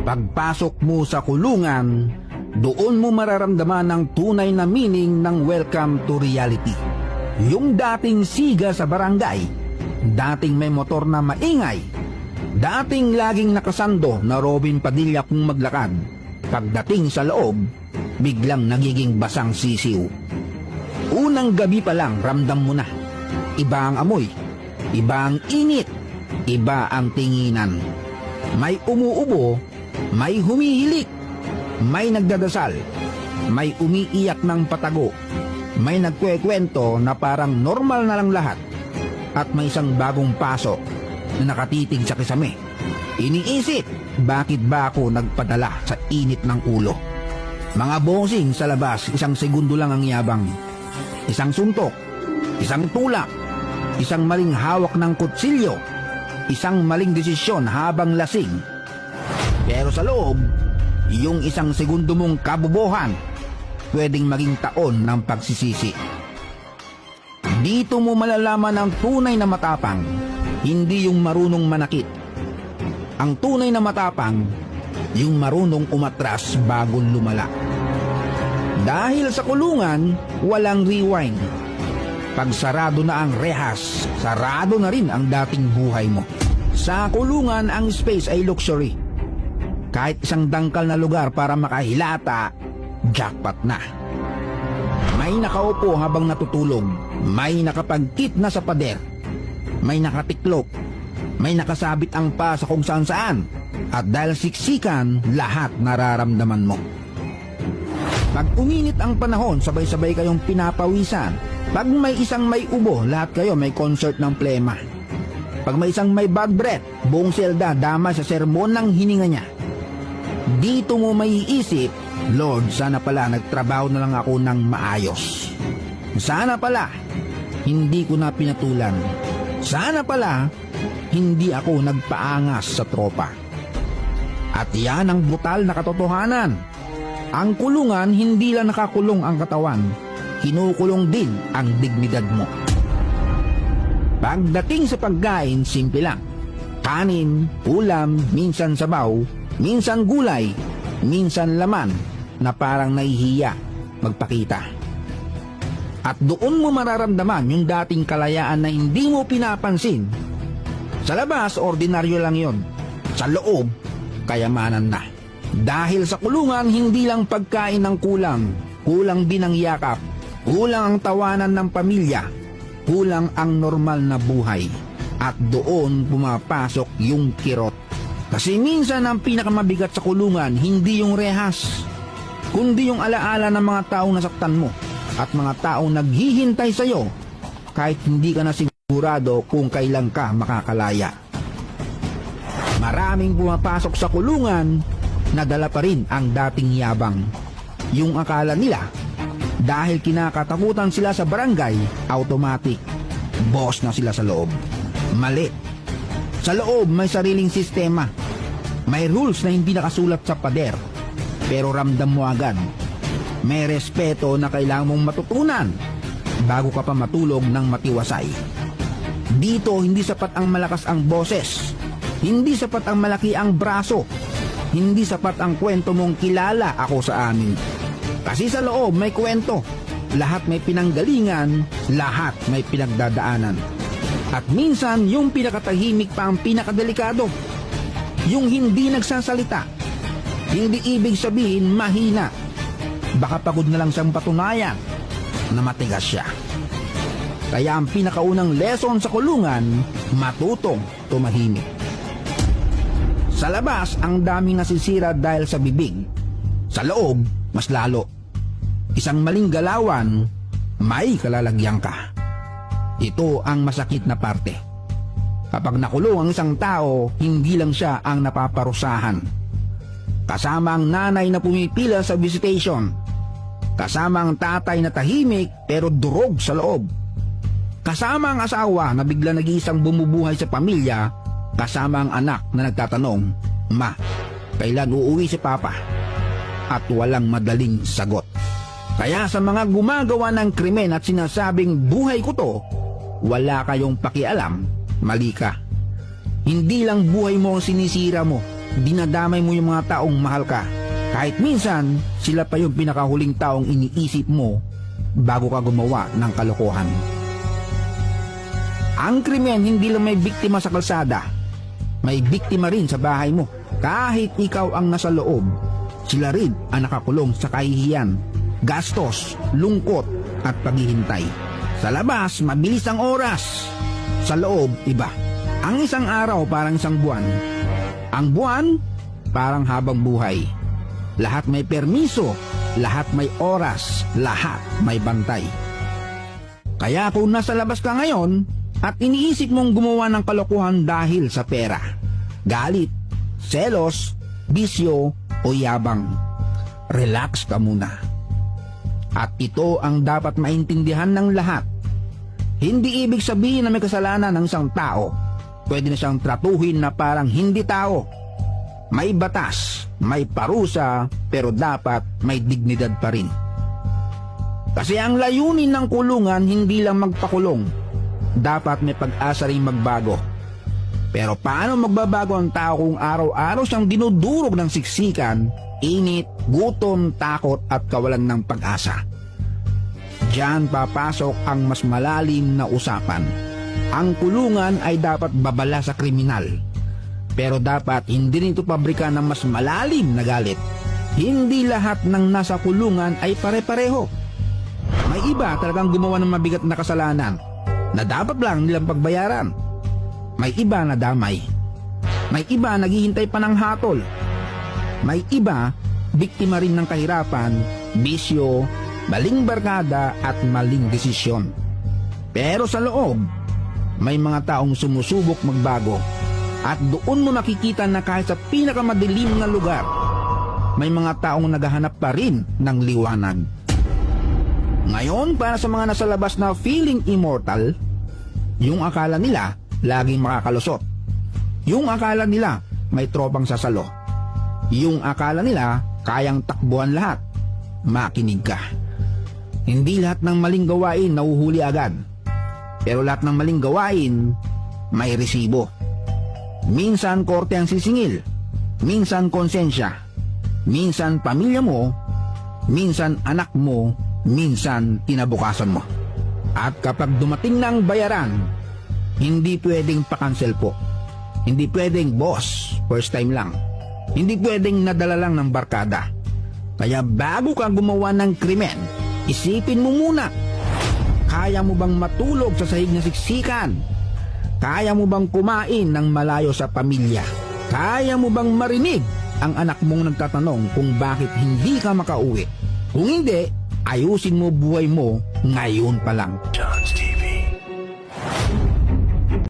Pagpasok mo sa kulungan, doon mo mararamdaman ang tunay na meaning ng welcome to reality. Yung dating siga sa barangay, dating may motor na maingay, dating laging nakasando na Robin Padilla kung maglakad, pagdating sa loob, biglang nagiging basang sisiw. Unang gabi pa lang ramdam mo na, iba ang amoy, iba ang init, iba ang tinginan. May umuubo, may humihilik, may nagdadasal, may umiiyak ng patago, may nagkwekwento na parang normal na lang lahat, at may isang bagong pasok na nakatitig sa kisame. Iniisip, bakit ba ako nagpadala sa init ng ulo? Mga bossing sa labas, isang segundo lang ang yabang. Isang suntok, isang tulak, isang maling hawak ng kutsilyo, isang maling desisyon habang lasing. Pero sa loob, yung isang segundo mong kabubuhan, pwedeng maging taon ng pagsisisi. Dito mo malalaman ang tunay na matapang, hindi yung marunong manakit. Ang tunay na matapang, yung marunong umatras bago lumala. Dahil sa kulungan, walang rewind. Pag sarado na ang rehas, sarado na rin ang dating buhay mo. Sa kulungan, ang space ay luxury. Kahit isang dangkal na lugar para makahilata, jackpot na. May nakaupo habang natutulog, may nakapagkit na sa pader, may nakatiklop, may nakasabit ang pa sa kung saan saan, at dahil siksikan, lahat nararamdaman mo. Pag uminit ang panahon, sabay-sabay kayong pinapawisan. Pag may isang may ubo, lahat kayo may concert ng plema. Pag may isang may bad breath, buong selda dama sa sermon ng hininga niya. Dito mo maiisip, Lord, sana pala nagtrabaho na lang ako ng maayos. Sana pala, hindi ko na pinatulan. Sana pala, hindi ako nagpaangas sa tropa. At yan ang brutal na katotohanan. Ang kulungan, hindi lang nakakulong ang katawan, kinukulong din ang dignidad mo. Pagdating sa pagkain, simple lang. Kanin, ulam, minsan sabaw, minsan gulay, minsan laman na parang nahihiya magpakita. At doon mo mararamdaman yung dating kalayaan na hindi mo pinapansin. Sa labas, ordinaryo lang yon. Sa loob, kayamanan na. Dahil sa kulungan, hindi lang pagkain ang kulang, kulang din ang yakap, kulang ang tawanan ng pamilya, kulang ang normal na buhay. At doon pumapasok yung kirot. Kasi minsan ang pinakamabigat sa kulungan, hindi yung rehas, kundi yung alaala ng mga taong nasaktan mo at mga taong naghihintay sa'yo kahit hindi ka na sigurado kung kailan ka makakalaya. Maraming pumapasok sa kulungan, nadala pa rin ang dating yabang. Yung akala nila, dahil kinakatakutan sila sa barangay, automatic, boss na sila sa loob. Mali. Sa loob may sariling sistema. May rules na hindi nakasulat sa pader, pero ramdam mo agad. May respeto na kailangan mong matutunan bago ka pa matulog ng matiwasay. Dito hindi sapat ang malakas ang boses, hindi sapat ang malaki ang braso, hindi sapat ang kwento mong kilala ako sa amin. Kasi sa loob may kwento, lahat may pinanggalingan, lahat may pinagdadaanan. At minsan yung pinakatahimik pa ang pinakadelikado. Yung hindi nagsasalita, hindi ibig sabihin mahina. Baka pagod na lang siyang patunayan na matigas siya. Kaya ang pinakaunang lesson sa kulungan, matutong tumahimik. Sa labas, ang daming nasisira dahil sa bibig. Sa loob, mas lalo. Isang maling galawan, may kalalagyan ka. Ito ang masakit na parte. Kapag nakulong ang isang tao, hindi lang siya ang napaparusahan. Kasama ang nanay na pumipila sa visitation. Kasama ang tatay na tahimik pero durog sa loob. Kasama ang asawa na bigla nag-iisang bumubuhay sa pamilya. Kasama ang anak na nagtatanong, Ma, kailan uuwi si Papa? At walang madaling sagot. Kaya sa mga gumagawa ng krimen at sinasabing buhay ko to, wala kayong pakialam, mali ka. Hindi lang buhay mo ang sinisira mo, dinadamay mo yung mga taong mahal ka. Kahit minsan, sila pa yung pinakahuling taong iniisip mo bago ka gumawa ng kalokohan. Ang krimen hindi lang may biktima sa kalsada, may biktima rin sa bahay mo. Kahit ikaw ang nasa loob, sila rin ang nakakulong sa kahihiyan, gastos, lungkot at paghihintay. Sa labas, mabilis ang oras. Sa loob, iba. Ang isang araw parang isang buwan. Ang buwan, parang habang buhay. Lahat may permiso, lahat may oras, lahat may bantay. Kaya kung nasa labas ka ngayon at iniisip mong gumawa ng kalokohan dahil sa pera, galit, selos, bisyo o yabang, relax ka muna. At ito ang dapat maintindihan ng lahat. Hindi ibig sabihin na may kasalanan ng isang tao. Pwede na siyang tratuhin na parang hindi tao. May batas, may parusa, pero dapat may dignidad pa rin. Kasi ang layunin ng kulungan hindi lang magpakulong. Dapat may pag-asa rin magbago. Pero paano magbabago ang tao kung araw-araw siyang dinudurog ng siksikan, init, gutom, takot at kawalan ng pag-asa? Diyan papasok ang mas malalim na usapan. Ang kulungan ay dapat babala sa kriminal. Pero dapat hindi nito pabrika ng mas malalim na galit. Hindi lahat ng nasa kulungan ay pare-pareho. May iba talagang gumawa ng mabigat na kasalanan na dapat lang nilang pagbayaran. May iba na damay. May iba naghihintay pa ng hatol. May iba biktima rin ng kahirapan, bisyo, maling barkada at maling desisyon. Pero sa loob, may mga taong sumusubok magbago. At doon mo nakikita na kahit sa pinakamadilim na lugar, may mga taong naghahanap pa rin ng liwanag. Ngayon, para sa mga nasa labas na feeling immortal, yung akala nila laging makakalusot. Yung akala nila may tropang sasalo. Yung akala nila kayang takbuhan lahat. Makinig ka. Hindi lahat ng maling gawain nahuhuli agad. Pero lahat ng maling gawain may resibo. Minsan korte ang sisingil, minsan konsensya, minsan pamilya mo, minsan anak mo, minsan kinabukasan mo. At kapag dumating na ang bayaran, hindi pwedeng pakansel po. Hindi pwedeng boss, first time lang. Hindi pwedeng nadala lang ng barkada. Kaya bago ka gumawa ng krimen, isipin mo muna, kaya mo bang matulog sa sahig na siksikan? Kaya mo bang kumain ng malayo sa pamilya? Kaya mo bang marinig ang anak mong nagtatanong kung bakit hindi ka makauwi? Kung hindi, ayusin mo buhay mo ngayon pa lang.